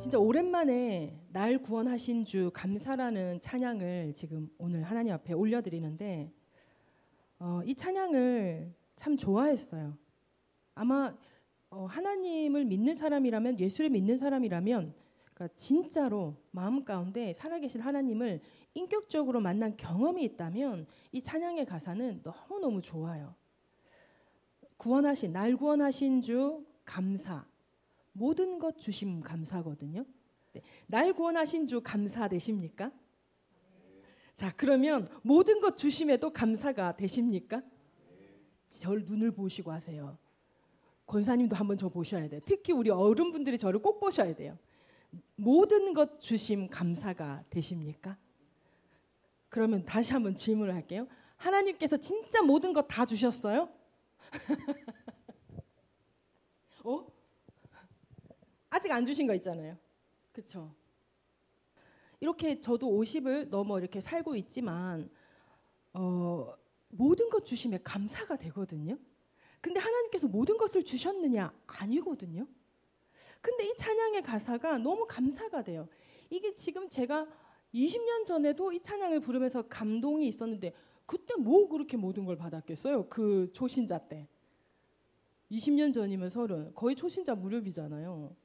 진짜 오랜만에 날 구원하신 주 감사라는 찬양을 지금 오늘 하나님 앞에 올려드리는데 이 찬양을 참 좋아했어요. 아마 하나님을 믿는 사람이라면, 예수를 믿는 사람이라면, 그러니까 진짜로 마음 가운데 살아계신 하나님을 인격적으로 만난 경험이 있다면 이 찬양의 가사는 너무너무 좋아요. 날 구원하신 주 감사, 모든 것 주심 감사거든요. 네. 날 구원하신 주 감사 되십니까? 자, 그러면 모든 것 주심에도 감사가 되십니까? 저를 눈을 보시고 하세요. 권사님도 한번 저 보셔야 돼요. 특히 우리 어른분들이 저를 꼭 보셔야 돼요. 모든 것 주심 감사가 되십니까? 그러면 다시 한번 질문을 할게요. 하나님께서 진짜 모든 것 다 주셨어요? 아직 안 주신 거 있잖아요. 그렇죠? 이렇게 저도 50을 넘어 이렇게 살고 있지만 모든 것 주심에 감사가 되거든요. 근데 하나님께서 모든 것을 주셨느냐? 아니거든요. 근데 이 찬양의 가사가 너무 감사가 돼요. 이게 지금 제가 20년 전에도 이 찬양을 부르면서 감동이 있었는데 그때 뭐 그렇게 모든 걸 받았겠어요? 그 초신자 때. 20년 전이면 30, 거의 초신자 무렵이잖아요.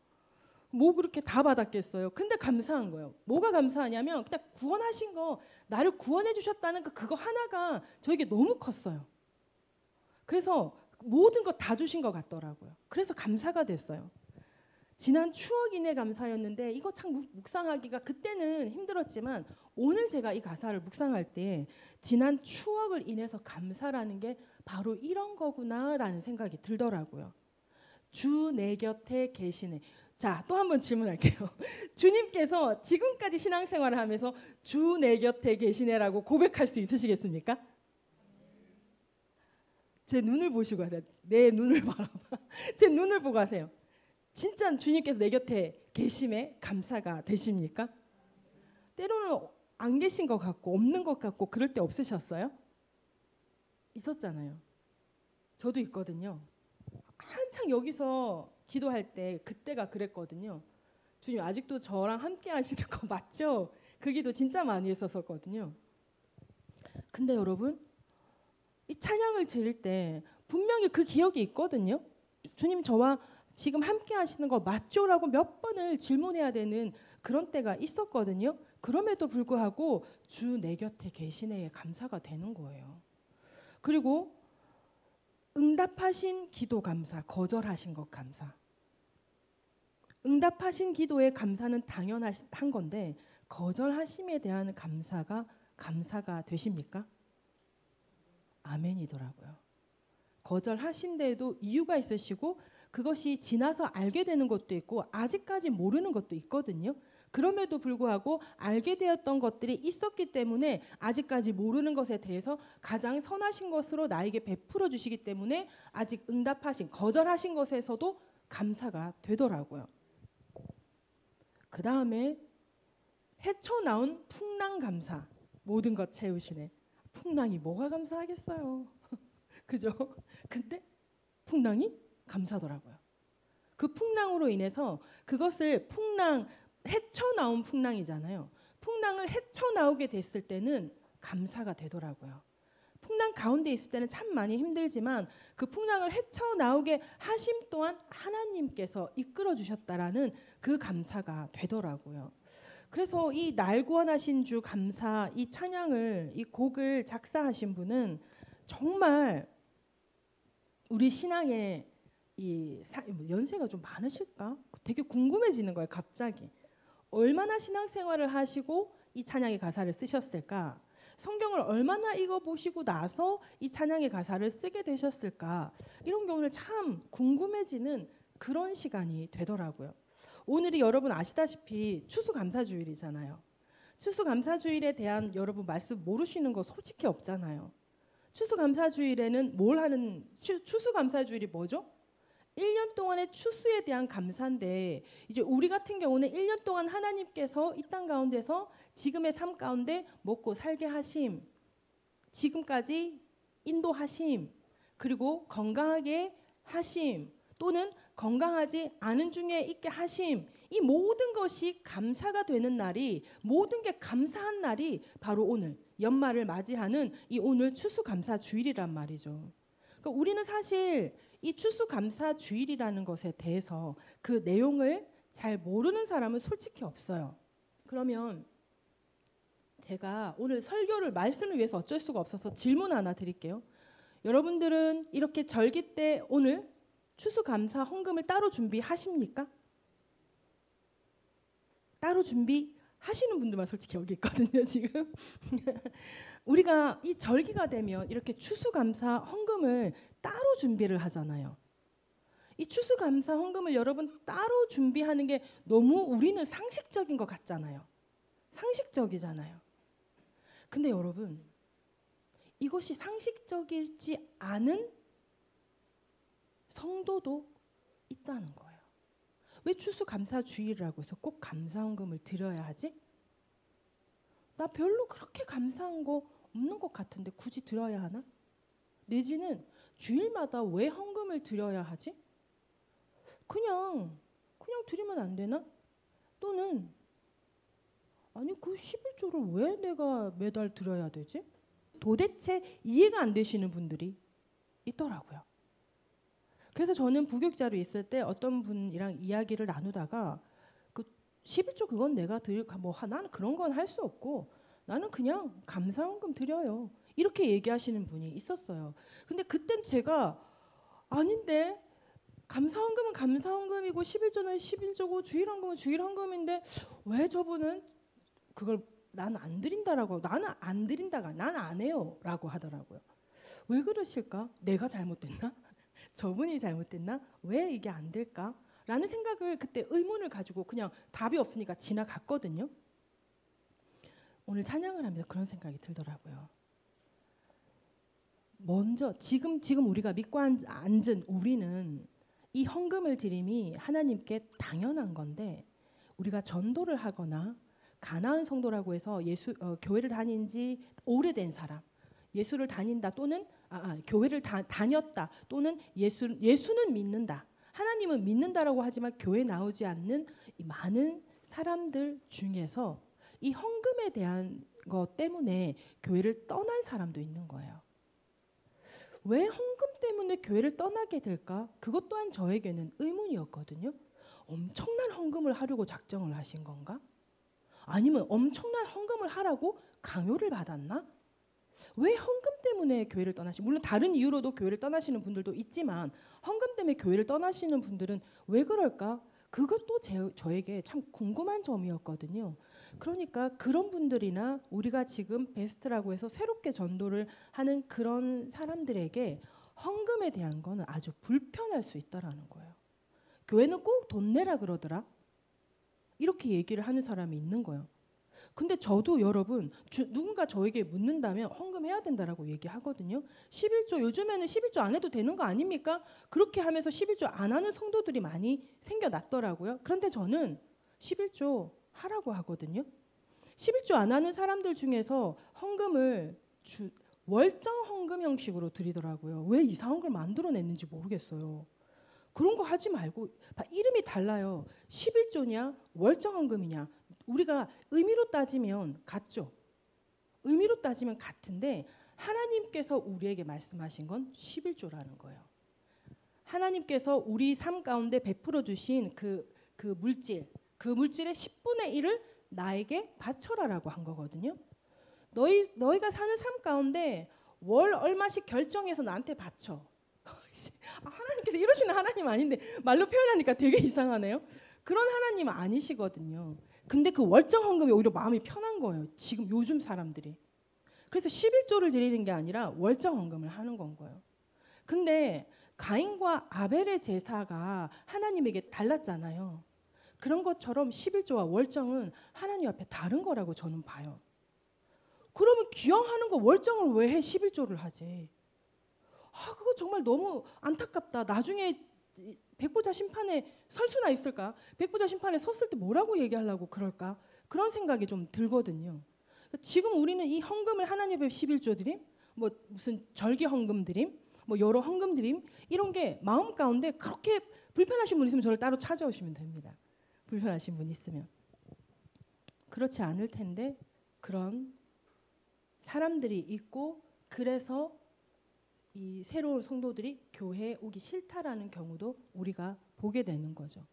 뭐 그렇게 다 받았겠어요? 근데 감사한 거예요. 뭐가 감사하냐면 그냥 구원하신 거, 나를 구원해 주셨다는 그거 하나가 저에게 너무 컸어요. 그래서 모든 거 다 주신 것 같더라고요. 그래서 감사가 됐어요. 지난 추억 인해 감사였는데 이거 참 묵상하기가 그때는 힘들었지만 오늘 제가 이 가사를 묵상할 때 지난 추억을 인해서 감사라는 게 바로 이런 거구나라는 생각이 들더라고요. 주 내 곁에 계시네. 자, 또 한번 질문할게요. 주님께서 지금까지 신앙생활을 하면서 주 내 곁에 계시네라고 고백할 수 있으시겠습니까? 제 눈을 보시고 하세요. 내 눈을 바라봐. 제 눈을 보고 하세요. 진짜 주님께서 내 곁에 계심에 감사가 되십니까? 때로는 안 계신 것 같고 없는 것 같고 그럴 때 없으셨어요? 있었잖아요. 저도 있거든요. 한창 여기서 기도할 때 그때가 그랬거든요. 주님 아직도 저랑 함께 하시는 거 맞죠? 그 기도 진짜 많이 했었거든요. 근데 여러분 이 찬양을 드릴 때 분명히 그 기억이 있거든요. 주님 저와 지금 함께 하시는 거 맞죠? 라고 몇 번을 질문해야 되는 그런 때가 있었거든요. 그럼에도 불구하고 주 내 곁에 계시네에 감사가 되는 거예요. 그리고 응답하신 기도 감사, 거절하신 것 감사. 응답하신 기도의 감사는 당연한 건데 거절하심에 대한 감사가 되십니까? 아멘이더라고요. 거절하신 데에도 이유가 있으시고 그것이 지나서 알게 되는 것도 있고 아직까지 모르는 것도 있거든요. 그럼에도 불구하고 알게 되었던 것들이 있었기 때문에 아직까지 모르는 것에 대해서 가장 선하신 것으로 나에게 베풀어 주시기 때문에 아직 거절하신 것에서도 감사가 되더라고요. 그 다음에 헤쳐나온 풍랑 감사. 모든 것 채우시네. 풍랑이 뭐가 감사하겠어요. 그죠? 근데 풍랑이 감사더라고요. 그 풍랑으로 인해서 그것을 헤쳐나온 풍랑이잖아요. 풍랑을 헤쳐나오게 됐을 때는 감사가 되더라고요. 풍랑 가운데 있을 때는 참 많이 힘들지만 그 풍랑을 헤쳐나오게 하심 또한 하나님께서 이끌어 주셨다라는 그 감사가 되더라고요. 그래서 이 날 구원하신 주 감사 이 찬양을 이 곡을 작사하신 분은 정말 우리 신앙에 연세가 좀 많으실까? 되게 궁금해지는 거예요. 갑자기 얼마나 신앙생활을 하시고 이 찬양의 가사를 쓰셨을까? 성경을 얼마나 읽어보시고 나서 이 찬양의 가사를 쓰게 되셨을까? 이런 경우를 참 궁금해지는 그런 시간이 되더라고요. 오늘이 여러분 아시다시피 추수감사주일이잖아요. 추수감사주일에 대한 여러분 말씀 모르시는 거 솔직히 없잖아요. 추수감사주일에는 추수감사주일이 뭐죠? 1년 동안의 추수에 대한 감사인데 이제 우리 같은 경우는 1년 동안 하나님께서 이 땅 가운데서 지금의 삶 가운데 먹고 살게 하심, 지금까지 인도하심, 그리고 건강하게 하심 또는 건강하지 않은 중에 있게 하심, 이 모든 것이 감사가 되는 날이, 모든 게 감사한 날이 바로 오늘 연말을 맞이하는 이 오늘 추수감사주일이란 말이죠. 그러니까 우리는 사실 이 추수감사주일이라는 것에 대해서 그 내용을 잘 모르는 사람은 솔직히 없어요. 그러면 제가 오늘 설교를 말씀을 위해서 어쩔 수가 없어서 질문 하나 드릴게요. 여러분들은 이렇게 절기 때 오늘 추수감사 헌금을 따로 준비하십니까? 따로 준비하시는 분들만 솔직히 여기 있거든요, 지금. 우리가 이 절기가 되면 이렇게 추수감사 헌금을 따로 준비를 하잖아요. 이 추수감사 헌금을 여러분 따로 준비하는 게 너무 우리는 상식적인 것 같잖아요. 상식적이잖아요. 근데 여러분, 이것이 상식적이지 않은 성도도 있다는 거예요. 왜 추수감사주일이라고 해서 꼭 감사헌금을 드려야 하지? 나 별로 그렇게 감사한 거 없는 것 같은데 굳이 드려야 하나? 내지는 주일마다 왜 헌금을 드려야 하지? 그냥 드리면 안 되나? 또는 아니 그 11조를 왜 내가 매달 드려야 되지? 도대체 이해가 안 되시는 분들이 있더라고요. 그래서 저는 부교육자로 있을 때 어떤 분이랑 이야기를 나누다가 그 11조 그건 내가 드릴 나는 그런 건 할 수 없고 나는 그냥 감사헌금 드려요. 이렇게 얘기하시는 분이 있었어요. 근데 그땐 제가 아닌데 감사헌금은 감사헌금이고 11조는 11조고 주일헌금은 주일헌금인데 왜 저분은 그걸 나는 안 드린다라고 나는 안 드린다가 난 안 해요라고 하더라고요. 왜 그러실까? 내가 잘못됐나? 저분이 잘못됐나? 왜 이게 안 될까? 라는 생각을 그때 의문을 가지고 그냥 답이 없으니까 지나갔거든요. 오늘 찬양을 하면서 그런 생각이 들더라고요. 먼저 지금 우리가 믿고 앉은 우리는 이 헌금을 드림이 하나님께 당연한 건데 우리가 전도를 하거나 가나안 성도라고 해서 교회를 다닌 지 오래된 사람, 예수를 다닌다 또는 교회를 다녔다 또는 예수는 믿는다, 하나님은 믿는다라고 하지만 교회 나오지 않는 이 많은 사람들 중에서 이 헌금에 대한 것 때문에 교회를 떠난 사람도 있는 거예요. 왜 헌금 때문에 교회를 떠나게 될까? 그것 또한 저에게는 의문이었거든요. 엄청난 헌금을 하려고 작정을 하신 건가? 아니면 엄청난 헌금을 하라고 강요를 받았나? 왜 헌금 때문에 교회를 물론 다른 이유로도 교회를 떠나시는 분들도 있지만 헌금 때문에 교회를 떠나시는 분들은 왜 그럴까? 그것도 저에게 참 궁금한 점이었거든요. 그러니까 그런 분들이나 우리가 지금 베스트라고 해서 새롭게 전도를 하는 그런 사람들에게 헌금에 대한 거는 아주 불편할 수 있다라는 거예요. 교회는 꼭 돈 내라 그러더라. 이렇게 얘기를 하는 사람이 있는 거예요. 근데 저도 여러분 누군가 저에게 묻는다면 헌금해야 된다라고 얘기하거든요. 11조 요즘에는 11조 안 해도 되는 거 아닙니까? 그렇게 하면서 11조 안 하는 성도들이 많이 생겨났더라고요. 그런데 저는 11조 하라고 하거든요. 11조 안 하는 사람들 중에서 헌금을 월정 헌금 형식으로 드리더라고요. 왜 이상한 걸 만들어냈는지 모르겠어요. 그런 거 하지 말고 이름이 달라요. 11조냐 월정 헌금이냐. 우리가 의미로 따지면 같죠. 의미로 따지면 같은데 하나님께서 우리에게 말씀하신 건 11조라는 거예요. 하나님께서 우리 삶 가운데 베풀어 주신 그 물질의 10분의 1을 나에게 바쳐라라고 한 거거든요. 너희가 사는 삶 가운데 월 얼마씩 결정해서 나한테 바쳐. 하나님께서 이러시는 하나님 아닌데 말로 표현하니까 되게 이상하네요. 그런 하나님은 아니시거든요. 근데 그 월정 헌금이 오히려 마음이 편한 거예요. 지금 요즘 사람들이. 그래서 11조를 드리는 게 아니라 월정 헌금을 하는 건 거예요. 근데 가인과 아벨의 제사가 하나님에게 달랐잖아요. 그런 것처럼 11조와 월정은 하나님 앞에 다른 거라고 저는 봐요. 그러면 기왕하는 거 월정을 왜 해? 11조를 하지. 그거 정말 너무 안타깝다. 나중에 백보자 심판에 설 수나 있을까? 백보자 심판에 섰을 때 뭐라고 얘기하려고 그럴까? 그런 생각이 좀 들거든요. 지금 우리는 이 헌금을 하나님 앞에 11조 드림, 무슨 절기 헌금 드림, 여러 헌금 드림 이런 게 마음 가운데 그렇게 불편하신 분 있으면 저를 따로 찾아오시면 됩니다. 불편하신 분 있으면. 그렇지 않을 텐데 그런 사람들이 있고, 그래서 이 새로운 성도들이 교회에 오기 싫다라는 경우도 우리가 보게 되는 거죠.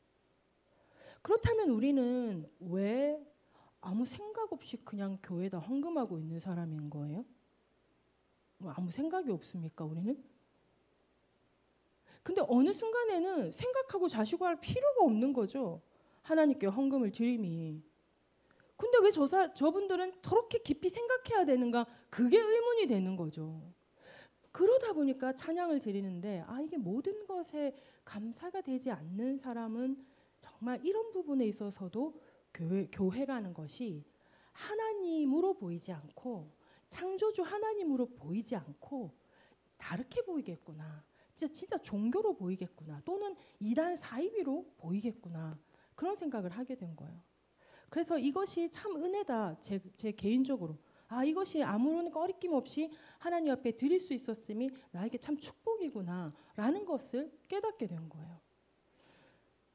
그렇다면 우리는 왜 아무 생각 없이 그냥 교회에다 헌금하고 있는 사람인 거예요? 아무 생각이 없습니까, 우리는? 근데 어느 순간에는 생각하고 자시고 할 필요가 없는 거죠. 하나님께 헌금을 드림이. 근데 왜 저분들은 저렇게 깊이 생각해야 되는가? 그게 의문이 되는 거죠. 그러다 보니까 찬양을 드리는데 이게 모든 것에 감사가 되지 않는 사람은 정말 이런 부분에 있어서도 교회라는 것이 하나님으로 보이지 않고, 창조주 하나님으로 보이지 않고 다르게 보이겠구나. 진짜 종교로 보이겠구나. 또는 이단 사이비로 보이겠구나. 그런 생각을 하게 된 거예요. 그래서 이것이 참 은혜다. 제 개인적으로. 이것이 아무런 꺼리낌 없이 하나님 앞에 드릴 수 있었음이 나에게 참 축복이구나 라는 것을 깨닫게 된 거예요.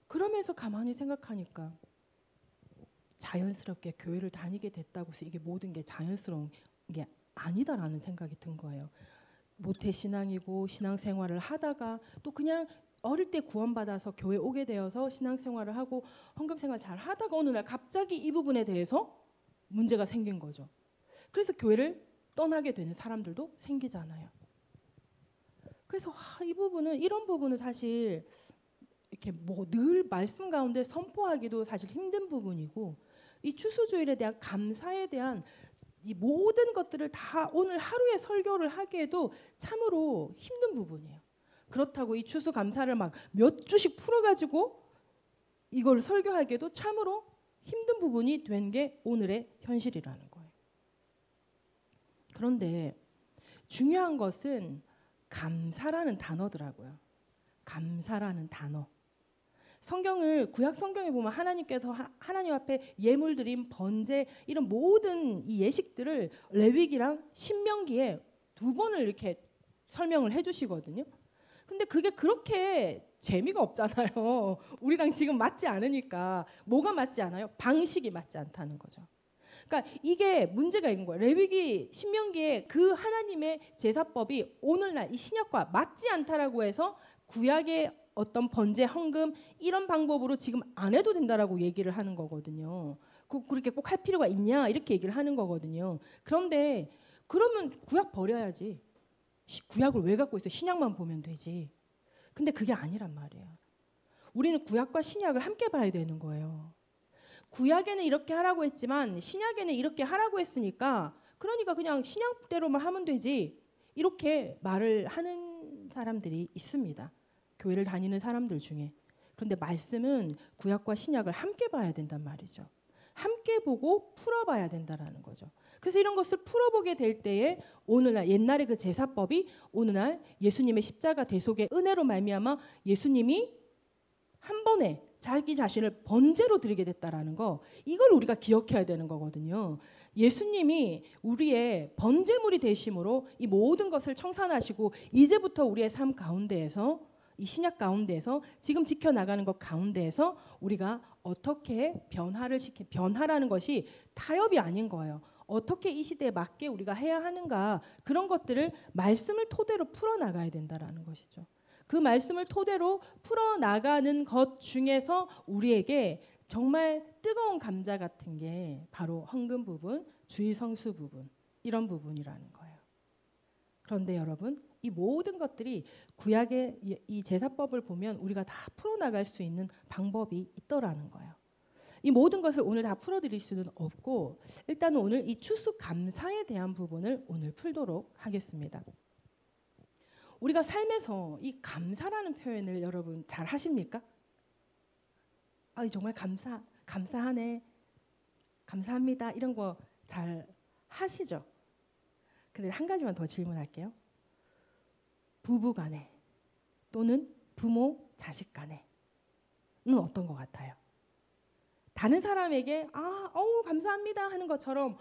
그러면서 가만히 생각하니까 자연스럽게 교회를 다니게 됐다고 해서 이게 모든 게 자연스러운 게 아니다라는 생각이 든 거예요. 모태신앙이고 신앙생활을 하다가 또 그냥 어릴 때 구원받아서 교회 오게 되어서 신앙생활을 하고 헌금생활 잘 하다가 어느 날 갑자기 이 부분에 대해서 문제가 생긴 거죠. 그래서 교회를 떠나게 되는 사람들도 생기잖아요. 그래서 이런 부분은 사실 이렇게 늘 말씀 가운데 선포하기도 사실 힘든 부분이고, 이 추수주일에 대한 감사에 대한 이 모든 것들을 다 오늘 하루에 설교를 하기에도 참으로 힘든 부분이에요. 그렇다고 이 추수감사를 막 몇 주씩 풀어가지고 이걸 설교하기에도 참으로 힘든 부분이 된 게 오늘의 현실이라는 거예요. 그런데 중요한 것은 감사라는 단어더라고요. 감사라는 단어. 성경을 구약 성경에 보면 하나님께서 하나님 앞에 예물 드림, 번제 이런 모든 이 예식들을 레위기랑 신명기에 2번을 이렇게 설명을 해주시거든요. 근데 그게 그렇게 재미가 없잖아요. 우리랑 지금 맞지 않으니까. 뭐가 맞지 않아요? 방식이 맞지 않다는 거죠. 그러니까 이게 문제가 있는 거예요. 레위기 신명기에 그 하나님의 제사법이 오늘날 이 신약과 맞지 않다라고 해서 구약의 어떤 번제, 헌금 이런 방법으로 지금 안 해도 된다라고 얘기를 하는 거거든요. 그렇게 꼭 할 필요가 있냐 이렇게 얘기를 하는 거거든요. 그런데 그러면 구약 버려야지. 구약을 왜 갖고 있어? 신약만 보면 되지. 근데 그게 아니란 말이에요. 우리는 구약과 신약을 함께 봐야 되는 거예요. 구약에는 이렇게 하라고 했지만 신약에는 이렇게 하라고 했으니까 그러니까 그냥 신약대로만 하면 되지. 이렇게 말을 하는 사람들이 있습니다. 교회를 다니는 사람들 중에. 그런데 말씀은 구약과 신약을 함께 봐야 된단 말이죠. 함께 보고 풀어봐야 된다라는 거죠. 그래서 이런 것을 풀어보게 될 때에 오늘날 옛날의 그 제사법이 오늘날 예수님의 십자가 대속의 은혜로 말미암아 예수님이 한 번에 자기 자신을 번제로 드리게 됐다라는 거, 이걸 우리가 기억해야 되는 거거든요. 예수님이 우리의 번제물이 되심으로 이 모든 것을 청산하시고 이제부터 우리의 삶 가운데에서 이 신약 가운데에서 지금 지켜나가는 것 가운데에서 우리가 어떻게 변화라는 것이 타협이 아닌 거예요. 어떻게 이 시대에 맞게 우리가 해야 하는가, 그런 것들을 말씀을 토대로 풀어나가야 된다라는 것이죠. 그 말씀을 토대로 풀어나가는 것 중에서 우리에게 정말 뜨거운 감자 같은 게 바로 헌금 부분, 주일성수 부분, 이런 부분이라는 거예요. 그런데 여러분, 이 모든 것들이 구약의 이 제사법을 보면 우리가 다 풀어나갈 수 있는 방법이 있더라는 거예요. 이 모든 것을 오늘 다 풀어드릴 수는 없고 일단은 오늘 이 추수감사에 대한 부분을 오늘 풀도록 하겠습니다. 우리가 삶에서 이 감사라는 표현을 여러분 잘 하십니까? 정말 감사하네, 감사합니다 이런 거 잘 하시죠? 근데 한 가지만 더 질문할게요. 부부 간에 또는 부모 자식 간에는 어떤 것 같아요? 다른 사람에게 감사합니다 하는 것처럼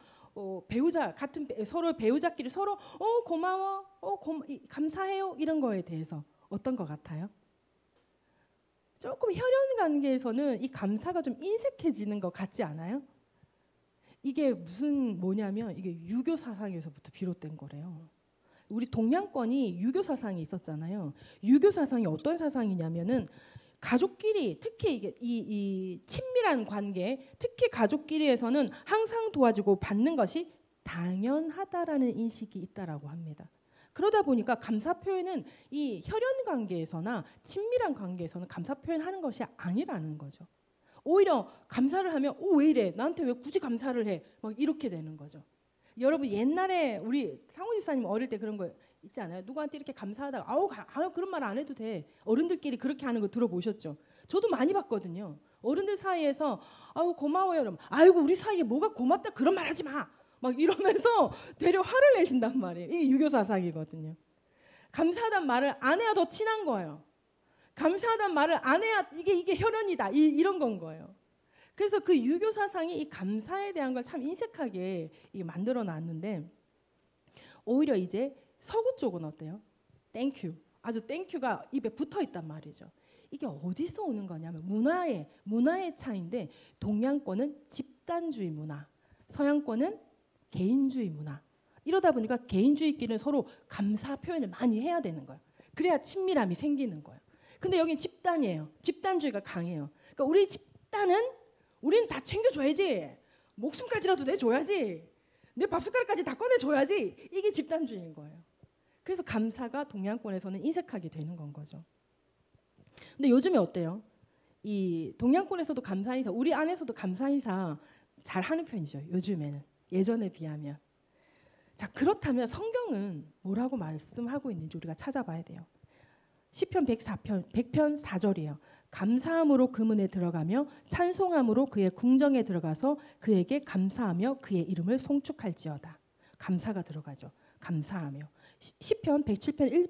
배우자 같은 서로 배우자끼리 서로 고마워, 감사해요 이런 거에 대해서 어떤 것 같아요? 조금 혈연 관계에서는 이 감사가 좀 인색해지는 것 같지 않아요? 이게 뭐냐면 이게 유교 사상에서부터 비롯된 거래요. 우리 동양권이 유교 사상이 있었잖아요. 유교 사상이 어떤 사상이냐면은 가족끼리 특히 이게 이 친밀한 관계, 특히 가족끼리에서는 항상 도와주고 받는 것이 당연하다라는 인식이 있다라고 합니다. 그러다 보니까 감사 표현은 이 혈연 관계에서나 친밀한 관계에서는 감사 표현하는 것이 아니라는 거죠. 오히려 감사를 하면 왜 이래? 나한테 왜 굳이 감사를 해? 막 이렇게 되는 거죠. 여러분 옛날에 우리 상훈 집사님 어릴 때 그런 거 있지 않아요? 누구한테 이렇게 감사하다가 아우 그런 말 안 해도 돼. 어른들끼리 그렇게 하는 거 들어보셨죠? 저도 많이 봤거든요. 어른들 사이에서 아우 고마워요. 그러면 아이고 우리 사이에 뭐가 고맙다 그런 말 하지 마. 막 이러면서 되려 화를 내신단 말이에요. 이게 유교 사상이거든요. 감사하단 말을 안 해야 더 친한 거예요. 감사하단 말을 안 해야 이게 혈연이다. 이런 건 거예요. 그래서 그 유교 사상이 이 감사에 대한 걸 참 인색하게 만들어 놨는데 오히려 이제 서구 쪽은 어때요? 땡큐. 아주 땡큐가 입에 붙어 있단 말이죠. 이게 어디서 오는 거냐면 문화의 차이인데 동양권은 집단주의 문화, 서양권은 개인주의 문화. 이러다 보니까 개인주의끼리는 서로 감사 표현을 많이 해야 되는 거예요. 그래야 친밀함이 생기는 거예요. 근데 여긴 집단이에요. 집단주의가 강해요. 그러니까 우리 집단은 우리는 다 챙겨줘야지. 목숨까지라도 내줘야지. 내 밥숟가락까지 다 꺼내줘야지. 이게 집단주의인 거예요. 그래서 감사가 동양권에서는 인색하게 되는 건 거죠. 근데 요즘에 어때요? 이 동양권에서도 감사 인사, 우리 안에서도 감사 인사 잘 하는 편이죠. 요즘에는. 예전에 비하면. 자, 그렇다면 성경은 뭐라고 말씀하고 있는지 우리가 찾아봐야 돼요. 시편 100편 4절이에요. 감사함으로 그 문에 들어가며 찬송함으로 그의 궁정에 들어가서 그에게 감사하며 그의 이름을 송축할지어다. 감사가 들어가죠. 감사하며. 시편 107편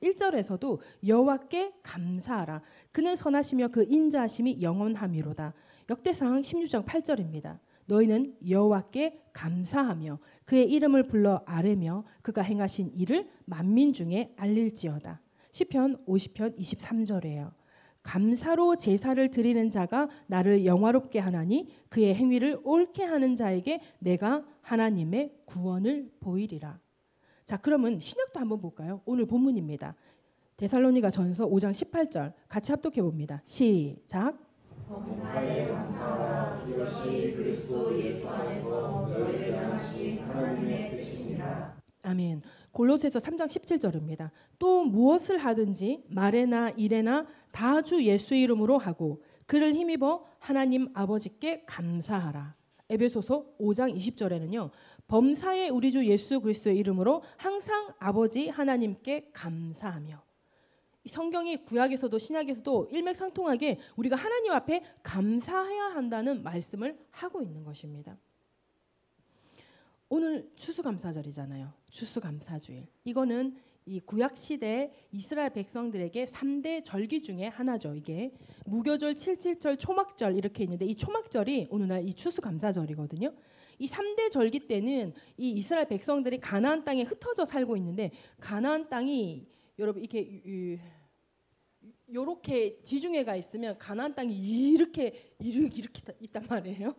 1절에서도 여호와께 감사하라. 그는 선하시며 그 인자하심이 영원함이로다. 역대상 16장 8절입니다. 너희는 여호와께 감사하며 그의 이름을 불러 아뢰며 그가 행하신 일을 만민 중에 알릴지어다. 시편 50편 23절이에요. 감사로 제사를 드리는 자가 나를 영화롭게 하나니 그의 행위를 옳게 하는 자에게 내가 하나님의 구원을 보이리라. 자, 그러면 신약도 한번 볼까요? 오늘 본문입니다. 데살로니가 전서 5장 18절 같이 합독해 봅니다. 시작. 범사에 감사하라. 이것이 그리스도 예수 안에서 너희를 향하신 하나님의 뜻이니라. 아멘. 골로새서 3장 17절입니다. 또 무엇을 하든지 말에나 일에나 다 주 예수 이름으로 하고 그를 힘입어 하나님 아버지께 감사하라. 에베소서 5장 20절에는요. 범사에 우리 주 예수 그리스도의 이름으로 항상 아버지 하나님께 감사하며. 성경이 구약에서도 신약에서도 일맥상통하게 우리가 하나님 앞에 감사해야 한다는 말씀을 하고 있는 것입니다. 오늘 추수감사절이잖아요. 추수감사주일. 이거는 이 구약시대 이스라엘 백성들에게 3대 절기 중에 하나죠. 이게 무교절, 칠칠절, 초막절 이렇게 있는데 이 초막절이 오늘날 이 추수감사절이거든요. 이 3대 절기 때는 이 이스라엘 백성들이 가나안 땅에 흩어져 살고 있는데 가나안 땅이 여러분 이렇게 지중해가 있으면 가나안 땅이 이렇게 있단 말이에요.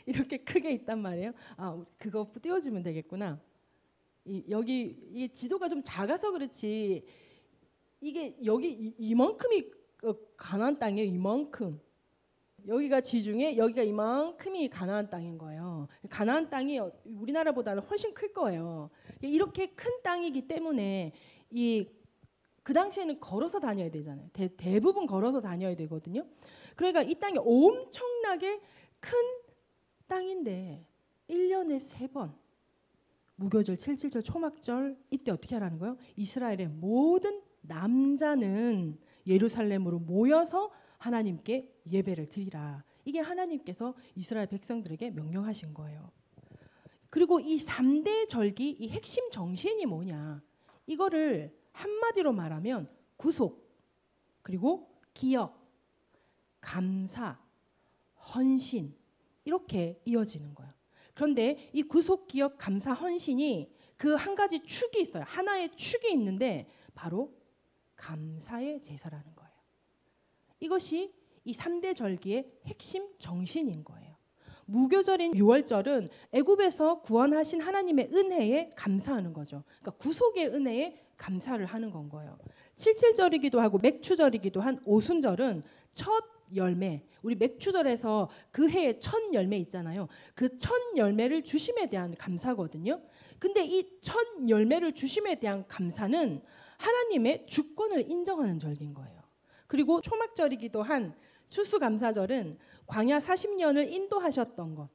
이렇게 크게 있단 말이에요. 아, 그거 띄워주면 되겠구나. 여기 이 지도가 좀 작아서 그렇지 이게 여기 이만큼이 가나안 땅이에요. 이만큼. 여기가 지중해, 여기가 이만큼이 가나안 땅인 거예요. 가나안 땅이 우리나라보다는 훨씬 클 거예요. 이렇게 큰 땅이기 때문에 그 당시에는 걸어서 다녀야 되잖아요. 대부분 걸어서 다녀야 되거든요. 그러니까 이 땅이 엄청나게 큰 땅인데 1년에 3번 무교절, 칠칠절, 초막절 이때 어떻게 하라는 거예요? 이스라엘의 모든 남자는 예루살렘으로 모여서 하나님께 예배를 드리라. 이게 하나님께서 이스라엘 백성들에게 명령하신 거예요. 그리고 이 3대 절기 이 핵심 정신이 뭐냐? 이거를 한마디로 말하면 구속, 그리고 기억, 감사, 헌신 이렇게 이어지는 거예요. 그런데 이 구속, 기억, 감사, 헌신이 그 한 가지 축이 있어요. 하나의 축이 있는데 바로 감사의 제사라는 거예요. 이것이 이 3대 절기의 핵심 정신인 거예요. 무교절인 유월절은 애굽에서 구원하신 하나님의 은혜에 감사하는 거죠. 그러니까 구속의 은혜에 감사를 하는 건 거예요. 칠칠절이기도 하고 맥추절이기도 한 오순절은 첫 열매, 우리 맥추절에서 그 해의 첫 열매 있잖아요. 그 첫 열매를 주심에 대한 감사거든요. 근데 이 첫 열매를 주심에 대한 감사는 하나님의 주권을 인정하는 절기인 거예요. 그리고 초막절이기도 한 추수감사절은 광야 40년을 인도하셨던 것,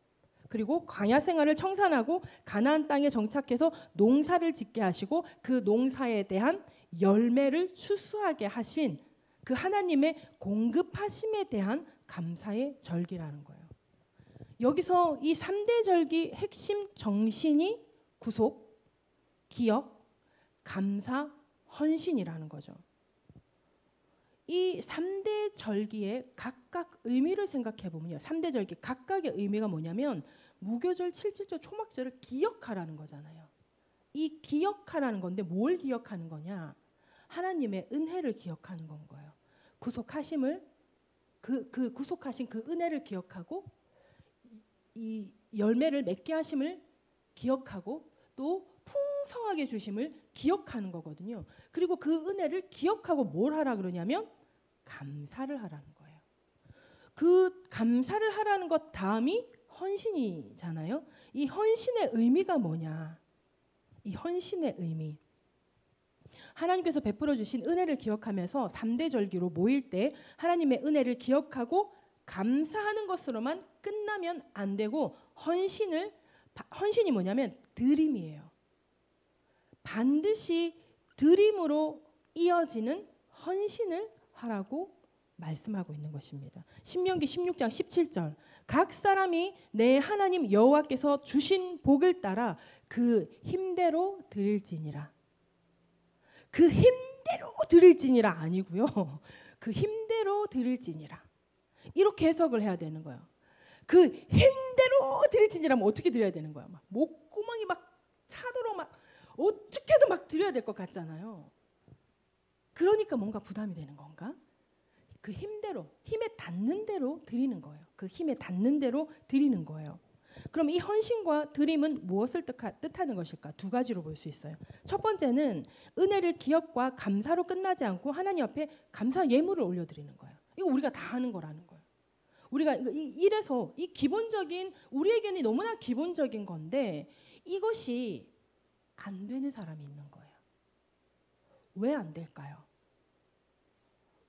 그리고 광야 생활을 청산하고 가나안 땅에 정착해서 농사를 짓게 하시고 그 농사에 대한 열매를 추수하게 하신 그 하나님의 공급하심에 대한 감사의 절기라는 거예요. 여기서 이 3대 절기 핵심 정신이 구속, 기억, 감사, 헌신이라는 거죠. 이 3대 절기의 각각 의미를 생각해 보면요. 3대 절기 각각의 의미가 뭐냐면 무교절, 칠칠절, 초막절을 기억하라는 거잖아요. 이 기억하라는 건데 뭘 기억하는 거냐? 하나님의 은혜를 기억하는 건 거예요. 구속하심을 그 구속하신 그 은혜를 기억하고 이 열매를 맺게 하심을 기억하고 또 풍성하게 주심을 기억하는 거거든요. 그리고 그 은혜를 기억하고 뭘 하라 그러냐면 감사를 하라는 거예요. 그 감사를 하라는 것 다음이 헌신이잖아요. 이 헌신의 의미가 뭐냐? 이 헌신의 의미. 하나님께서 베풀어 주신 은혜를 기억하면서 3대 절기로 모일 때 하나님의 은혜를 기억하고 감사하는 것으로만 끝나면 안 되고 헌신이 뭐냐면 드림이에요. 반드시 드림으로 이어지는 헌신을 하라고 말씀하고 있는 것입니다. 신명기 16장 17절 각 사람이 내 하나님 여호와께서 주신 복을 따라 그 힘대로 드릴지니라. 그 힘대로 드릴지니라 아니고요. 그 힘대로 드릴지니라. 이렇게 해석을 해야 되는 거예요. 그 힘대로 드릴지니라면 어떻게 드려야 되는 거야? 막 목구멍이 막 차도록 막 어떻게든 막 드려야 될 것 같잖아요. 그러니까 뭔가 부담이 되는 건가? 그 힘대로, 힘에 닿는 대로 드리는 거예요. 그 힘에 닿는 대로 드리는 거예요. 그럼 이 헌신과 드림은 무엇을 뜻하는 것일까? 두 가지로 볼 수 있어요. 첫 번째는 은혜를 기억과 감사로 끝나지 않고 하나님 앞에 감사 예물을 올려드리는 거예요. 이거 우리가 다 하는 거라는 거예요. 우리가 이래서 이 기본적인 우리에게는 너무나 기본적인 건데 이것이 안 되는 사람이 있는 거예요. 왜 안 될까요?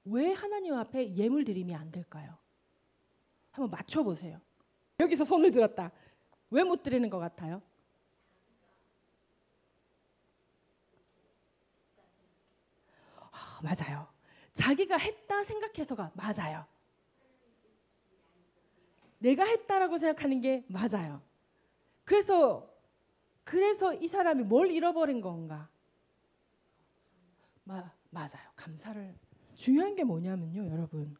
왜 하나님 앞에 예물 드림이 안 될까요? 한번 맞춰보세요. 여기서 손을 들었다. 왜 못 드리는 것 같아요? 맞아요. 자기가 했다 생각해서가 맞아요. 내가 했다라고 생각하는 게 맞아요. 그래서 이 사람이 뭘 잃어버린 건가? 맞아요. 감사를. 중요한 게 뭐냐면요, 여러분.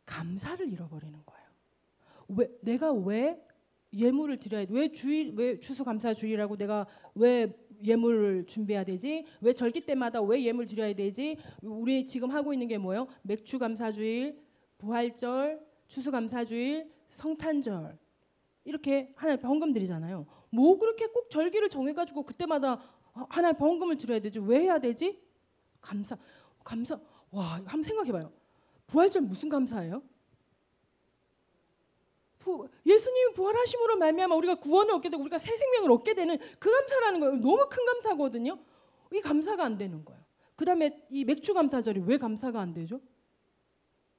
감사를 잃어버리는 거예요. 내가 왜 예물을 드려야 돼? 왜 추수감사 주일이라고 내가 왜 예물을 준비해야 되지? 왜 절기 때마다 왜 예물 드려야 되지? 우리 지금 하고 있는 게 뭐예요? 맥추감사주일, 부활절, 추수감사주일, 성탄절 이렇게 하나님 헌금 드리잖아요. 뭐 그렇게 꼭 절기를 정해가지고 그때마다 하나님 헌금을 드려야 되지? 왜 해야 되지? 감사. 와, 한번 생각해봐요. 부활절 무슨 감사예요? 예수님이 부활하심으로 말미암아 우리가 구원을 얻게 되고 우리가 새 생명을 얻게 되는 그 감사라는 거예요. 너무 큰 감사거든요. 이 감사가 안 되는 거예요. 그 다음에 이 맥주 감사절이 왜 감사가 안 되죠?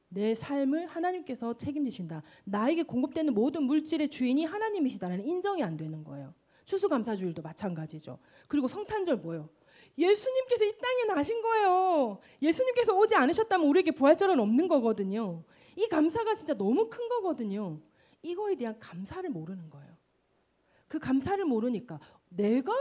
내 삶을 하나님께서 책임지신다. 나에게 공급되는 모든 물질의 주인이 하나님이시다는 인정이 안 되는 거예요. 추수감사주일도 마찬가지죠. 그리고 성탄절 뭐예요? 예수님께서 이 땅에 나신 거예요. 예수님께서 오지 않으셨다면 우리에게 부활절은 없는 거거든요. 이 감사가 진짜 너무 큰 거거든요. 이거에 대한 감사를 모르는 거예요. 그 감사를 모르니까 내가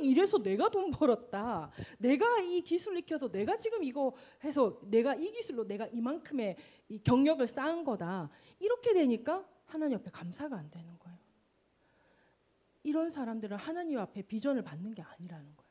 이래서 내가 돈 벌었다. 내가 이 기술 익혀서 내가 지금 이거 해서 내가 이 기술로 내가 이만큼의 이 경력을 쌓은 거다. 이렇게 되니까 하나님 앞에 감사가 안 되는 거예요. 이런 사람들은 하나님 앞에 비전을 받는 게 아니라는 거예요.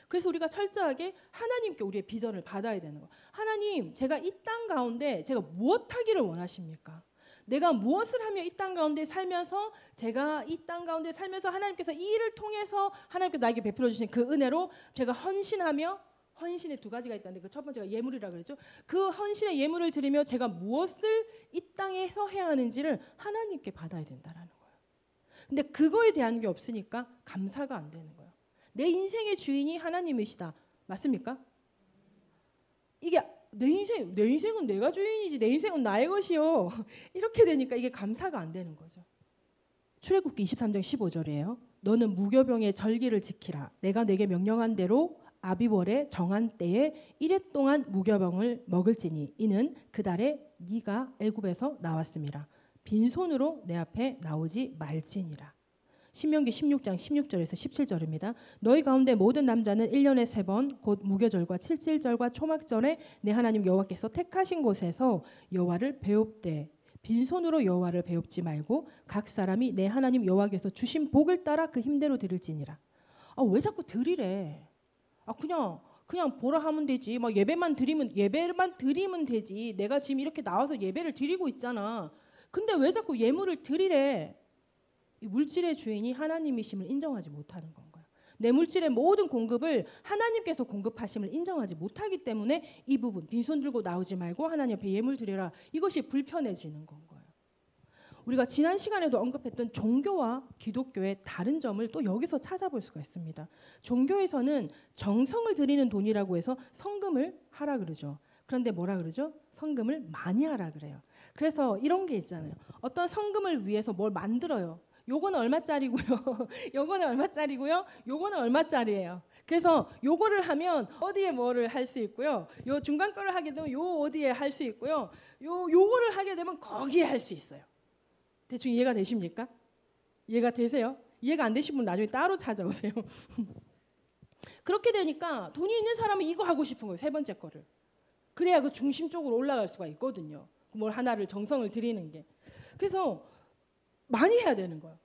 그래서 우리가 철저하게 하나님께 우리의 비전을 받아야 되는 거예요. 하나님, 제가 이 땅 가운데 제가 무엇 하기를 원하십니까? 내가 무엇을 하며 이 땅 가운데 살면서 제가 이 땅 가운데 살면서 하나님께서 이 일을 통해서 하나님께서 나에게 베풀어 주신 그 은혜로 제가 헌신하며, 헌신의 두 가지가 있다는데 그 첫 번째가 예물이라 그랬죠. 그 헌신의 예물을 드리며 제가 무엇을 이 땅에서 해야 하는지를 하나님께 받아야 된다라는 거예요. 근데 그거에 대한 게 없으니까 감사가 안 되는 거예요. 내 인생의 주인이 하나님이시다. 맞습니까? 이게 내 인생은 내가 주인이지, 내 인생은 나의 것이요. 이렇게 되니까 이게 감사가 안 되는 거죠. 출애굽기 23장 15절이에요. 너는 무교병의 절기를 지키라. 내가 내게 명령한 대로 아비월에 정한 때에 이래 동안 무교병을 먹을지니 이는 그 달에 네가 애굽에서 나왔음이라. 빈손으로 내 앞에 나오지 말지니라. 신명기 16장 16절에서 17절입니다. 너희 가운데 모든 남자는 1년에 3번 곧 무교절과 칠칠절과 초막절에 내 하나님 여호와께서 택하신 곳에서 여호와를 배웁되 빈손으로 여호와를 배웁지 말고 각 사람이 내 하나님 여호와께서 주신 복을 따라 그 힘대로 드릴지니라. 왜 자꾸 드리래? 그냥 보라 하면 되지. 막 예배만 드리면 되지. 내가 지금 이렇게 나와서 예배를 드리고 있잖아. 근데 왜 자꾸 예물을 드리래? 이 물질의 주인이 하나님이심을 인정하지 못하는 건 거예요. 내 물질의 모든 공급을 하나님께서 공급하심을 인정하지 못하기 때문에 이 부분 빈손 들고 나오지 말고 하나님 앞에 예물 드려라. 이것이 불편해지는 건 거예요. 우리가 지난 시간에도 언급했던 종교와 기독교의 다른 점을 또 여기서 찾아볼 수가 있습니다. 종교에서는 정성을 들이는 돈이라고 해서 성금을 하라 그러죠. 그런데 뭐라 그러죠? 성금을 많이 하라 그래요. 그래서 이런 게 있잖아요. 어떤 성금을 위해서 뭘 만들어요. 요거는 얼마짜리고요. 요거는 얼마짜리고요. 요거는 얼마짜리예요. 그래서 요거를 하면 어디에 뭐를 할 수 있고요. 요 중간 거를 하게 되면 요 어디에 할 수 있고요. 요거를 하게 되면 거기에 할 수 있어요. 대충 이해가 되십니까? 이해가 되세요? 이해가 안 되신 분 나중에 따로 찾아오세요. 그렇게 되니까 돈이 있는 사람은 이거 하고 싶은 거예요. 세 번째 거를. 그래야 그 중심 쪽으로 올라갈 수가 있거든요. 뭘 하나를 정성을 들이는 게. 그래서 많이 해야 되는 거예요.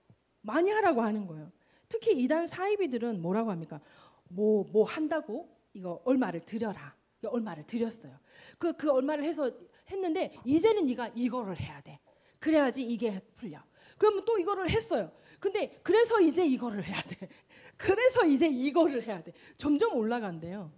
많이 하라고 하는 거예요. 특히 이단 사이비들은 뭐라고 합니까? 뭐 한다고 이거 얼마를 드려라. 얼마를 드렸어요. 그 얼마를 했는데 이제는 네가 이거를 해야 돼. 그래야지 이게 풀려. 그러면 또 이거를 했어요. 근데 그래서 이제 이거를 해야 돼. 그래서 이제 이거를 해야 돼. 점점 올라간대요.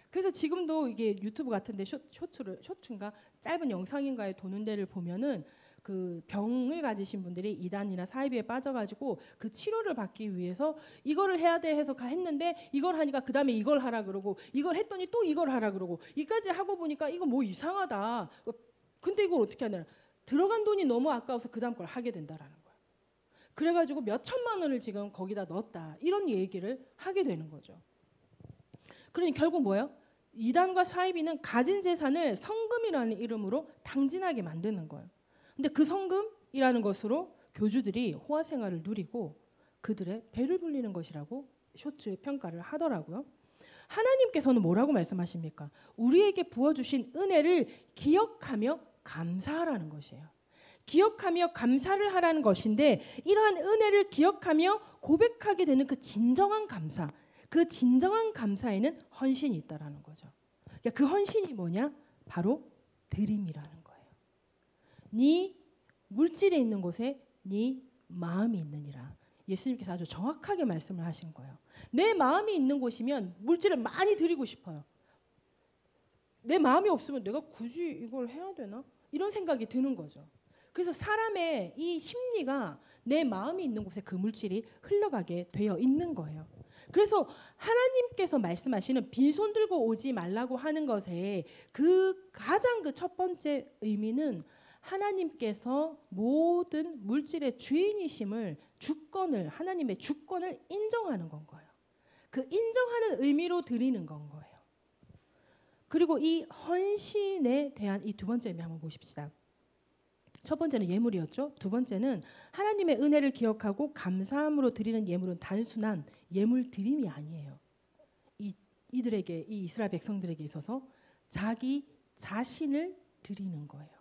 그래서 지금도 이게 유튜브 같은데 쇼츠인가 짧은 영상인가에 도는 데를 보면은 그 병을 가지신 분들이 이단이나 사이비에 빠져가지고 그 치료를 받기 위해서 이거를 해야 돼 해서 했는데 이걸 하니까 그 다음에 이걸 하라 그러고 이걸 했더니 또 이걸 하라 그러고 이까지 하고 보니까 이거 뭐 이상하다. 근데 이걸 어떻게 하냐? 들어간 돈이 너무 아까워서 그 다음 걸 하게 된다라는 거야. 그래가지고 몇 천만 원을 지금 거기다 넣었다. 이런 얘기를 하게 되는 거죠. 그러니 결국 뭐예요? 이단과 사이비는 가진 재산을 성금이라는 이름으로 당진하게 만드는 거예요. 근데 그 성금이라는 것으로 교주들이 호화 생활을 누리고 그들의 배를 불리는 것이라고 쇼츠 평가를 하더라고요. 하나님께서는 뭐라고 말씀하십니까? 우리에게 부어주신 은혜를 기억하며 감사하라는 것이에요. 기억하며 감사를 하라는 것인데 이러한 은혜를 기억하며 고백하게 되는 그 진정한 감사, 그 진정한 감사에는 헌신이 있다라는 거죠. 그러니까 그 헌신이 뭐냐? 바로 드림이라는 거예요. 네 물질에 있는 곳에 네 마음이 있느니라. 예수님께서 아주 정확하게 말씀을 하신 거예요. 내 마음이 있는 곳이면 물질을 많이 드리고 싶어요. 내 마음이 없으면 내가 굳이 이걸 해야 되나? 이런 생각이 드는 거죠. 그래서 사람의 이 심리가 내 마음이 있는 곳에 그 물질이 흘러가게 되어 있는 거예요. 그래서 하나님께서 말씀하시는 빈손 들고 오지 말라고 하는 것에 그 가장 그 첫 번째 의미는 하나님께서 모든 물질의 주인이심을 주권을 하나님의 주권을 인정하는 건 거예요. 그 인정하는 의미로 드리는 건 거예요. 그리고 이 헌신에 대한 이 두 번째 의미 한번 보십시다. 첫 번째는 예물이었죠. 두 번째는 하나님의 은혜를 기억하고 감사함으로 드리는 예물은 단순한 예물 드림이 아니에요. 이들에게 이 이스라엘 백성들에게 있어서 자기 자신을 드리는 거예요.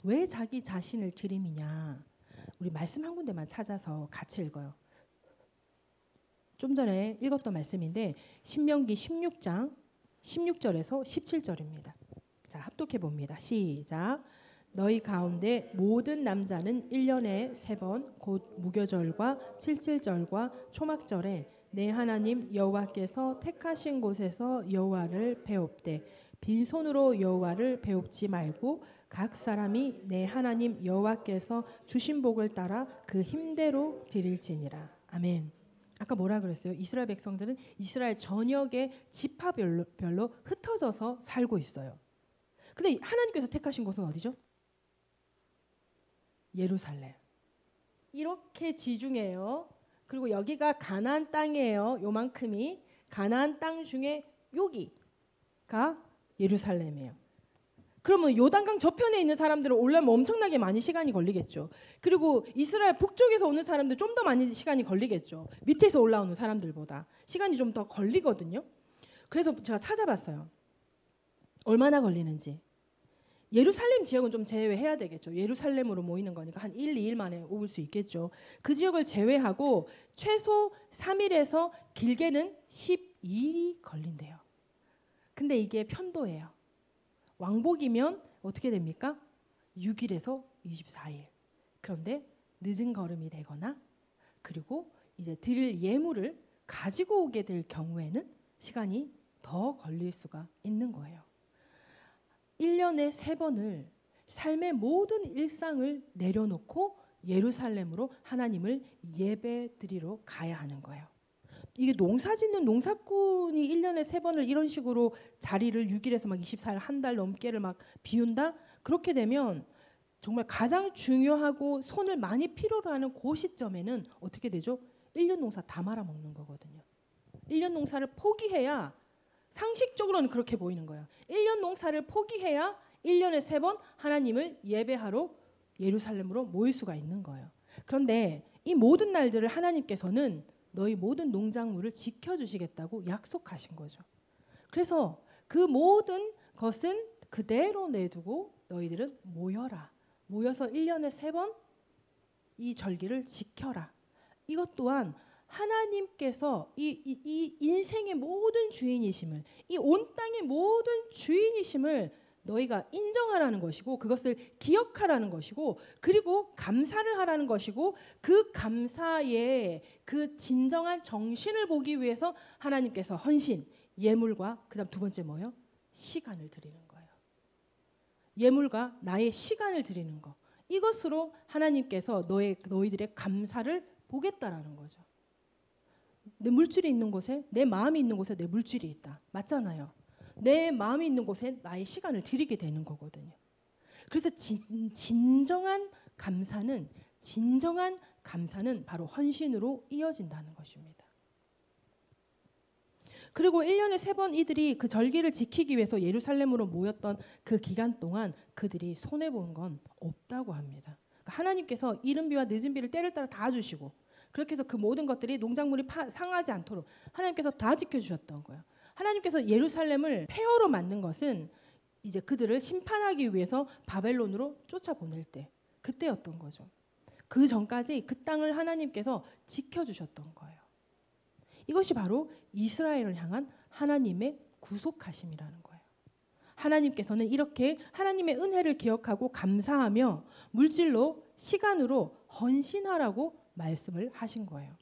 왜 자기 자신을 드림이냐? 우리 말씀 한 군데만 찾아서 같이 읽어요. 좀 전에 읽었던 말씀인데 신명기 16장 16절에서 17절입니다. 자, 합독해 봅니다. 시작. 너희 가운데 모든 남자는 1년에 3번 곧 무교절과 칠칠절과 초막절에 내 하나님 여호와께서 택하신 곳에서 여호와를 배웁되 빈손으로 여호와를 배웁지 말고 각 사람이 내 하나님 여호와께서 주신 복을 따라 그 힘대로 드릴지니라. 아멘. 아까 뭐라 그랬어요? 이스라엘 백성들은 이스라엘 전역의 지파별로 흩어져서 살고 있어요. 근데 하나님께서 택하신 곳은 어디죠? 예루살렘. 이렇게 지중해요. 그리고 여기가 가나안 땅이에요. 요만큼이. 가나안 땅 중에 여기가 예루살렘이에요. 그러면 요단강 저편에 있는 사람들은 올라면 엄청나게 많이 시간이 걸리겠죠. 그리고 이스라엘 북쪽에서 오는 사람들 좀 더 많이 시간이 걸리겠죠. 밑에서 올라오는 사람들보다 시간이 좀 더 걸리거든요. 그래서 제가 찾아봤어요. 얼마나 걸리는지. 예루살렘 지역은 좀 제외해야 되겠죠. 예루살렘으로 모이는 거니까 한 1, 2일 만에 올 수 있겠죠. 그 지역을 제외하고 최소 3일에서 길게는 12일이 걸린대요. 근데 이게 편도예요. 왕복이면 어떻게 됩니까? 6일에서 24일. 그런데 늦은 걸음이 되거나 그리고 이제 드릴 예물을 가지고 오게 될 경우에는 시간이 더 걸릴 수가 있는 거예요. 1년에 3번을 삶의 모든 일상을 내려놓고 예루살렘으로 하나님을 예배드리러 가야 하는 거예요. 이게 농사짓는 농사꾼이 1년에 3번을 이런 식으로 자리를 6일에서 막 24일 한 달 넘게를 막 비운다? 그렇게 되면 정말 가장 중요하고 손을 많이 필요로 하는 그 시점에는 어떻게 되죠? 1년 농사 다 말아먹는 거거든요. 1년 농사를 포기해야 상식적으로는 그렇게 보이는 거예요. 1년 농사를 포기해야 1년에 3번 하나님을 예배하러 예루살렘으로 모일 수가 있는 거예요. 그런데 이 모든 날들을 하나님께서는 너희 모든 농작물을 지켜주시겠다고 약속하신 거죠. 그래서 그 모든 것은 그대로 내두고 너희들은 모여라. 모여서 1년에 3번 이 절기를 지켜라. 이것 또한 하나님께서 이 인생의 모든 주인이심을, 이 온 땅의 모든 주인이심을 너희가 인정하라는 것이고 그것을 기억하라는 것이고 그리고 감사를 하라는 것이고 그 감사의 그 진정한 정신을 보기 위해서 하나님께서 헌신, 예물과 그다음 두 번째 뭐예요? 시간을 드리는 거예요. 예물과 나의 시간을 드리는 거. 이것으로 하나님께서 너희들의 감사를 보겠다라는 거죠. 내 물질이 있는 곳에 내 마음이 있는 곳에 내 물질이 있다. 맞잖아요. 내 마음이 있는 곳에 나의 시간을 드리게 되는 거거든요. 그래서 진정한 감사는 바로 헌신으로 이어진다는 것입니다. 그리고 1년에 3번 이들이 그 절기를 지키기 위해서 예루살렘으로 모였던 그 기간 동안 그들이 손해본 건 없다고 합니다. 그러니까 하나님께서 이른 비와 늦은 비를 때를 따라 다 주시고 그렇게 해서 그 모든 것들이 농작물이 상하지 않도록 하나님께서 다 지켜주셨던 거예요. 하나님께서 예루살렘을 폐허로 만든 것은 이제 그들을 심판하기 위해서 바벨론으로 쫓아보낼 때 그때였던 거죠. 그 전까지 그 땅을 하나님께서 지켜주셨던 거예요. 이것이 바로 이스라엘을 향한 하나님의 구속하심이라는 거예요. 하나님께서는 이렇게 하나님의 은혜를 기억하고 감사하며 물질로 시간으로 헌신하라고 말씀을 하신 거예요.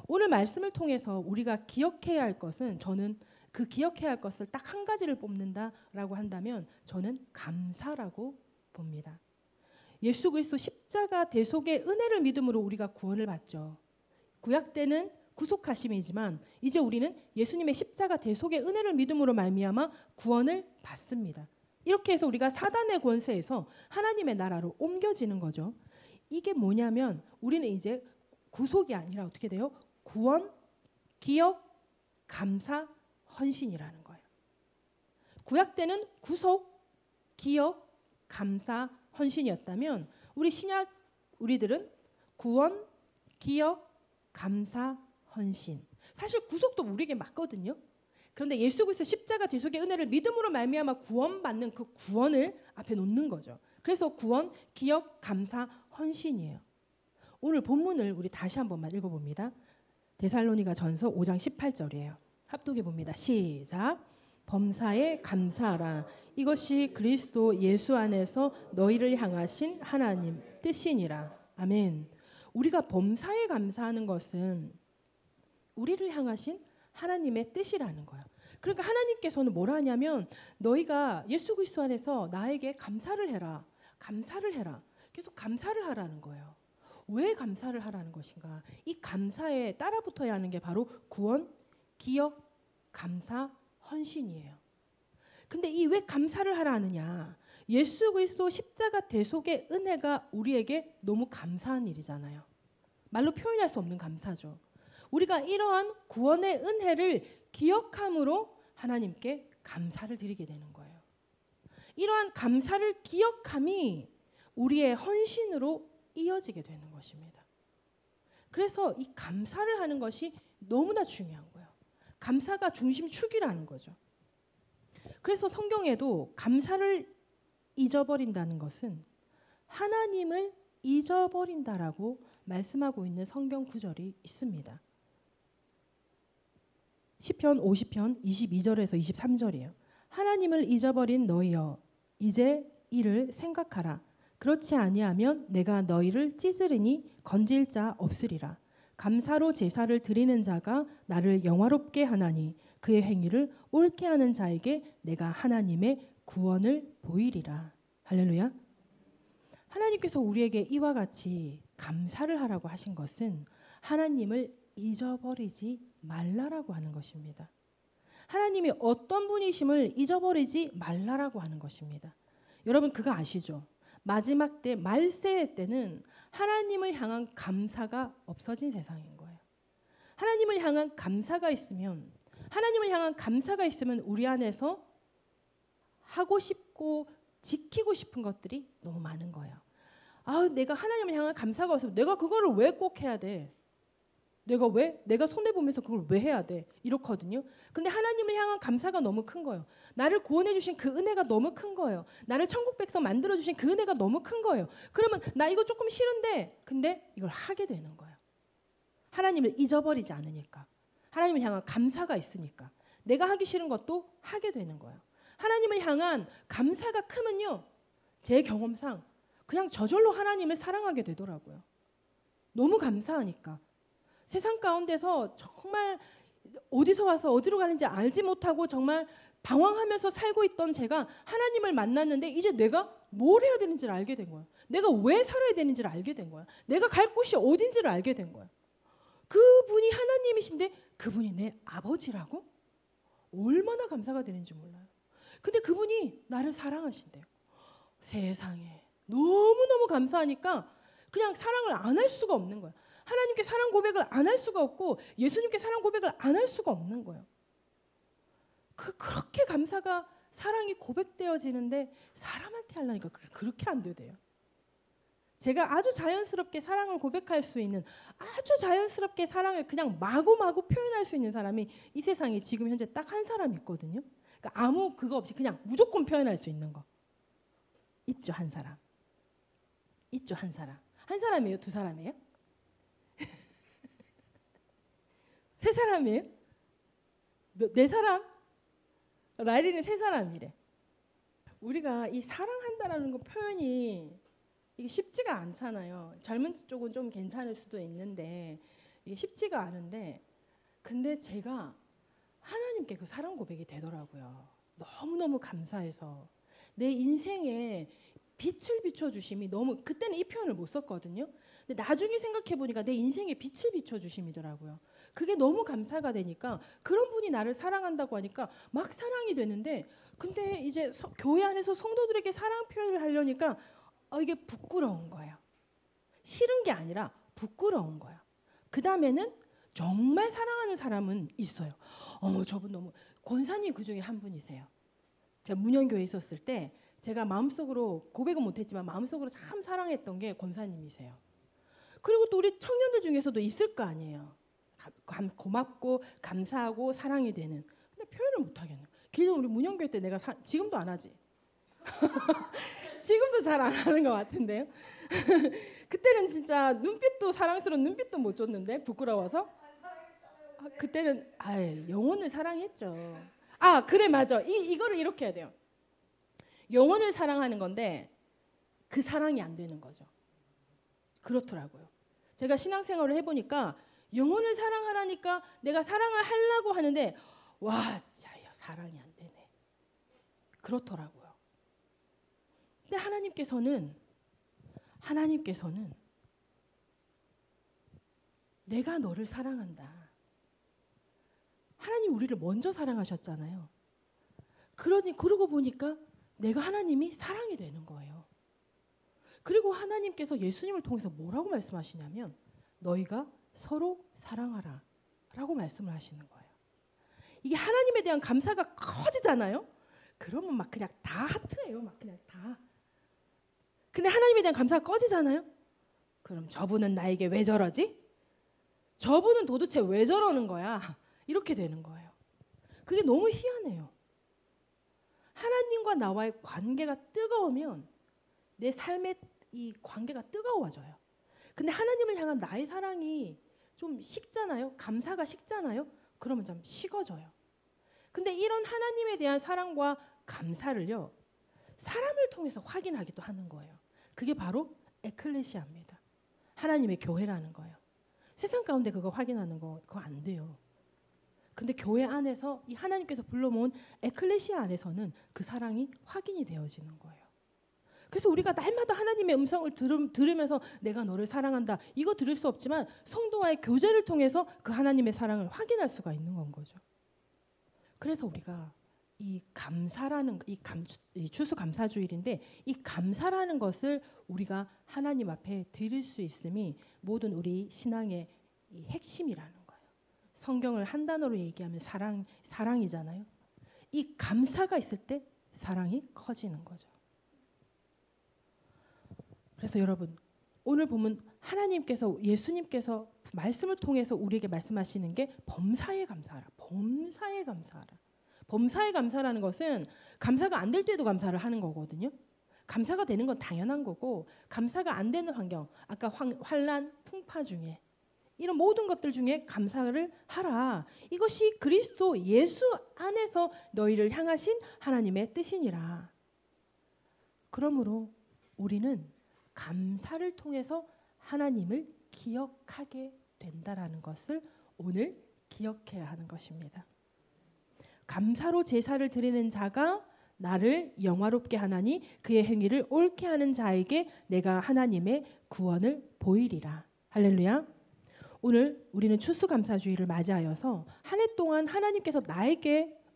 오늘 말씀을 통해서 우리가 기억해야 할 것은 저는 그 기억해야 할 것을 딱 한 가지를 뽑는다라고 한다면 저는 감사라고 봅니다. 예수 그리스도 십자가 대속의 은혜를 믿음으로 우리가 구원을 받죠. 구약 때는 구속하심이지만 이제 우리는 예수님의 십자가 대속의 은혜를 믿음으로 말미암아 구원을 받습니다. 이렇게 해서 우리가 사단의 권세에서 하나님의 나라로 옮겨지는 거죠. 이게 뭐냐면 우리는 이제 구속이 아니라 어떻게 돼요? 구원, 기억, 감사, 헌신이라는 거예요. 구약 때는 구속, 기억, 감사, 헌신이었다면 우리 신약 우리들은 구원, 기억, 감사, 헌신. 사실 구속도 우리에게 맞거든요. 그런데 예수 그리스도 십자가 대속의 은혜를 믿음으로 말미암아 구원받는 그 구원을 앞에 놓는 거죠. 그래서 구원, 기억, 감사, 헌신이에요. 오늘 본문을 우리 다시 한 번만 읽어봅니다. 데살로니가 전서 5장 18절이에요. 합독해 봅니다. 시작. 범사에 감사하라. 이것이 그리스도 예수 안에서 너희를 향하신 하나님 뜻이니라. 아멘. 우리가 범사에 감사하는 것은 우리를 향하신 하나님의 뜻이라는 거예요. 그러니까 하나님께서는 뭐라 하냐면 너희가 예수 그리스도 안에서 나에게 감사를 해라. 감사를 해라. 계속 감사를 하라는 거예요. 왜 감사를 하라는 것인가? 이 감사에 따라 붙어야 하는 게 바로 구원, 기억, 감사, 헌신이에요. 근데 이 왜 감사를 하라 하느냐? 예수 그리스도 십자가 대속의 은혜가 우리에게 너무 감사한 일이잖아요. 말로 표현할 수 없는 감사죠. 우리가 이러한 구원의 은혜를 기억함으로 하나님께 감사를 드리게 되는 거예요. 이러한 감사를 기억함이 우리의 헌신으로 이어지게 되는 것입니다. 그래서 이 감사를 하는 것이 너무나 중요한 거예요. 감사가 중심축이라는 거죠. 그래서 성경에도 감사를 잊어버린다는 것은 하나님을 잊어버린다라고 말씀하고 있는 성경 구절이 있습니다. 시편 50편 22절에서 23절이에요. 하나님을 잊어버린 너희여 이제 이를 생각하라. 그렇지 아니하면 내가 너희를 찢으리니 건질 자 없으리라. 감사로 제사를 드리는 자가 나를 영화롭게 하나니 그의 행위를 옳게 하는 자에게 내가 하나님의 구원을 보이리라. 할렐루야. 하나님께서 우리에게 이와 같이 감사를 하라고 하신 것은 하나님을 잊어버리지 말라라고 하는 것입니다. 하나님이 어떤 분이심을 잊어버리지 말라라고 하는 것입니다. 여러분 그거 아시죠? 마지막 때 말세의 때는 하나님을 향한 감사가 없어진 세상인 거예요. 하나님을 향한 감사가 있으면 우리 안에서 하고 싶고 지키고 싶은 것들이 너무 많은 거예요. 아, 내가 하나님을 향한 감사가 없으면 내가 그거를 왜 꼭 해야 돼? 내가 손해보면서 그걸 왜 해야 돼? 이렇거든요. 근데 하나님을 향한 감사가 너무 큰 거예요. 나를 구원해 주신 그 은혜가 너무 큰 거예요. 나를 천국 백성 만들어 주신 그 은혜가 너무 큰 거예요. 그러면 나 이거 조금 싫은데 근데 이걸 하게 되는 거예요. 하나님을 잊어버리지 않으니까. 하나님을 향한 감사가 있으니까. 내가 하기 싫은 것도 하게 되는 거예요. 하나님을 향한 감사가 크면요. 제 경험상 그냥 저절로 하나님을 사랑하게 되더라고요. 너무 감사하니까. 세상 가운데서 정말 어디서 와서 어디로 가는지 알지 못하고 정말 방황하면서 살고 있던 제가 하나님을 만났는데 이제 내가 뭘 해야 되는지를 알게 된 거예요. 내가 왜 살아야 되는지를 알게 된 거예요. 내가 갈 곳이 어딘지를 알게 된 거예요. 그분이 하나님이신데 그분이 내 아버지라고? 얼마나 감사가 되는지 몰라요. 근데 그분이 나를 사랑하신대요. 세상에 너무너무 감사하니까 그냥 사랑을 안 할 수가 없는 거예요. 하나님께 사랑 고백을 안 할 수가 없고 예수님께 사랑 고백을 안 할 수가 없는 거예요. 그렇게 감사가 사랑이 고백되어지는데 사람한테 하려니까 그게 그렇게 안 되대요. 제가 아주 자연스럽게 사랑을 고백할 수 있는 아주 자연스럽게 사랑을 그냥 마구마구 표현할 수 있는 사람이 이 세상에 지금 현재 딱 한 사람 있거든요. 그러니까 아무 그거 없이 그냥 무조건 표현할 수 있는 거. 있죠, 한 사람. 있죠, 한 사람. 한 사람이에요? 두 사람이에요? 세 사람이에요? 네 사람? 라일이는 세 사람이래. 우리가 이 사랑한다라는 거 표현이 이게 쉽지가 않잖아요. 젊은 쪽은 좀 괜찮을 수도 있는데 이게 쉽지가 않은데 근데 제가 하나님께 그 사랑 고백이 되더라고요. 너무너무 감사해서 내 인생에 빛을 비춰주심이 너무 그때는 이 표현을 못 썼거든요. 근데 나중에 생각해보니까 내 인생에 빛을 비춰주심이더라고요. 그게 너무 감사가 되니까 그런 분이 나를 사랑한다고 하니까 막 사랑이 되는데 근데 이제 교회 안에서 성도들에게 사랑 표현을 하려니까 이게 부끄러운 거예요. 싫은 게 아니라 부끄러운 거예요. 그 다음에는 정말 사랑하는 사람은 있어요. 저분 너무 권사님 그 중에 한 분이세요. 제가 문현교회에 있었을 때 제가 마음속으로 고백은 못했지만 마음속으로 참 사랑했던 게 권사님이세요. 그리고 또 우리 청년들 중에서도 있을 거 아니에요. 고맙고 감사하고 사랑이 되는. 근데 표현을 못하겠네. 그래서 우리 문현교회 때 내가 지금도 안 하지. 지금도 잘 안 하는 것 같은데요. 그때는 진짜 눈빛도 사랑스러운 눈빛도 못 줬는데 부끄러워서. 그때는 영혼을 사랑했죠. 그래 맞아. 이거를 이렇게 해야 돼요. 영혼을 사랑하는 건데 그 사랑이 안 되는 거죠. 그렇더라고요. 제가 신앙생활을 해보니까 영혼을 사랑하라니까 내가 사랑을 하려고 하는데 와, 자야 사랑이 안 되네. 그렇더라고요. 근데 하나님께서는 내가 너를 사랑한다. 하나님 우리를 먼저 사랑하셨잖아요. 그러고 보니까 내가 하나님이 사랑이 되는 거예요. 그리고 하나님께서 예수님을 통해서 뭐라고 말씀하시냐면 너희가 서로 사랑하라 라고 말씀을 하시는 거예요. 이게 하나님에 대한 감사가 커지잖아요. 그러면 막 그냥 다 하트예요. 막 그냥 다. 근데 하나님에 대한 감사가 꺼지잖아요. 그럼 저분은 나에게 왜 저러지? 저분은 도대체 왜 저러는 거야? 이렇게 되는 거예요. 그게 너무 희한해요. 하나님과 나와의 관계가 뜨거우면 내 삶의 이 관계가 뜨거워져요. 근데 하나님을 향한 나의 사랑이 좀 식잖아요. 감사가 식잖아요. 그러면 좀 식어져요. 근데 이런 하나님에 대한 사랑과 감사를요, 사람을 통해서 확인하기도 하는 거예요. 그게 바로 에클레시아입니다. 하나님의 교회라는 거예요. 세상 가운데 그거 확인하는 거 그거 안 돼요. 근데 교회 안에서 이 하나님께서 불러모은 에클레시아 안에서는 그 사랑이 확인이 되어지는 거예요. 그래서 우리가 날마다 하나님의 음성을 들으면서 내가 너를 사랑한다 이거 들을 수 없지만 성도와의 교제를 통해서 그 하나님의 사랑을 확인할 수가 있는 건 거죠. 그래서 우리가 이 감사라는 이 추수감사주일인데 이 감사라는 것을 우리가 하나님 앞에 드릴 수 있음이 모든 우리 신앙의 이 핵심이라는 거예요. 성경을 한 단어로 얘기하면 사랑이잖아요. 이 감사가 있을 때 사랑이 커지는 거죠. 그래서 여러분 오늘 보면 하나님께서 예수님께서 말씀을 통해서 우리에게 말씀하시는 게 범사에 감사하라. 범사에 감사하라. 범사에 감사라는 것은 감사가 안 될 때도 감사를 하는 거거든요. 감사가 되는 건 당연한 거고 감사가 안 되는 환경, 아까 환난, 풍파 중에 이런 모든 것들 중에 감사를 하라. 이것이 그리스도 예수 안에서 너희를 향하신 하나님의 뜻이니라. 그러므로 우리는 감사를 통해서 하나님을 기억하게 된다라는 것을 오늘 기억해야 하는 것입니다. 감사로 제사를 드리는 자가 나를 영화롭게 하나니 그의 행위를 옳게 하는 자에게 내가 하나님의 구원을 보이리라. 할렐루야. 오늘 우리는 추수감사주의를 맞이하여서 한 해 동안 하나님께서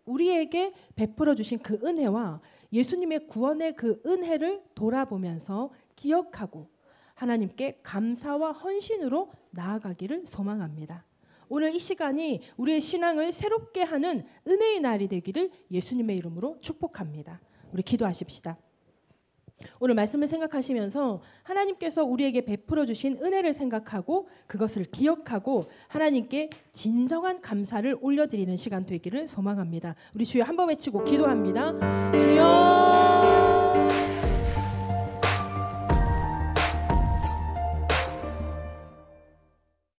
우리에게 베풀어 주신 그 은혜와 예수님의 구원의 그 은혜를 돌아보면서 기억하고 하나님께 감사와 헌신으로 나아가기를 소망합니다. 오늘 이 시간이 우리의 신앙을 새롭게 하는 은혜의 날이 되기를 예수님의 이름으로 축복합니다. 우리 기도하십시다. 오늘 말씀을 생각하시면서 하나님께서 우리에게 베풀어 주신 은혜를 생각하고 그것을 기억하고 하나님께 진정한 감사를 올려드리는 시간 되기를 소망합니다. 우리 주여 한번 외치고 기도합니다. 주여